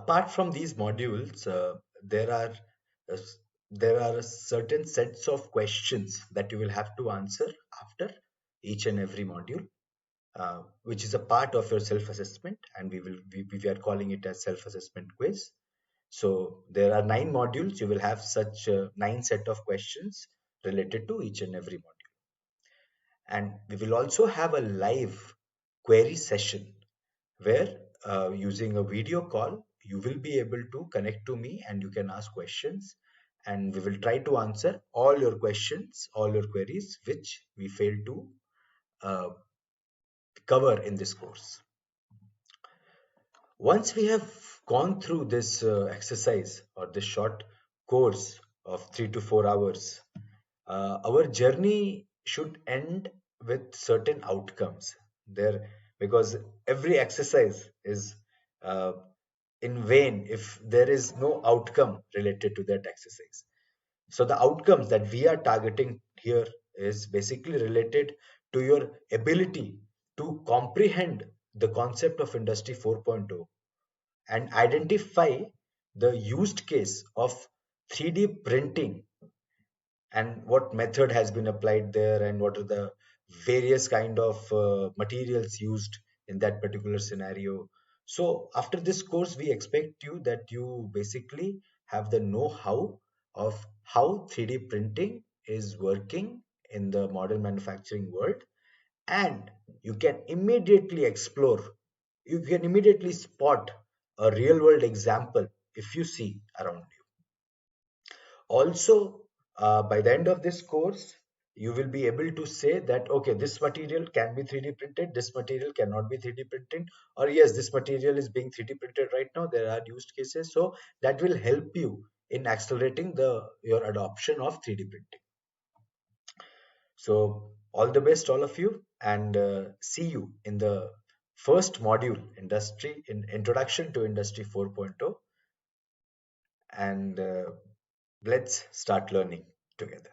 Apart from these modules, there are uh, s- there are certain sets of questions that you will have to answer after each and every module, which is a part of your self-assessment, and we are calling it as self-assessment quiz. So there are 9 modules. You will have such 9 set of questions related to each and every module, and we will also have a live query session where using a video call you will be able to connect to me and you can ask questions, and we will try to answer all your questions, all your queries which we failed to uh, cover in this course. Once we have gone through this exercise or this short course of 3 to 4 hours, our journey should end with certain outcomes there, because every exercise is uh, in vain if there is no outcome related to that exercise. So the outcomes that we are targeting here is basically related to your ability to comprehend the concept of industry 4.0 and identify the used case of 3D printing and what method has been applied there and what are the various kind of materials used in that particular scenario. So after this course we expect you that you basically have the know-how of how 3D printing is working in the modern manufacturing world, and you can immediately explore, you can immediately spot a real world example if you see around you. Also, by the end of this course, you will be able to say that, okay, this material can be 3D printed, this material cannot be 3D printed, or yes, this material is being 3D printed right now. There are use cases. So that will help you in accelerating your adoption of 3D printing. So all the best, all of you, and see you in the first module, industry in introduction to industry 4.0, and let's start learning together.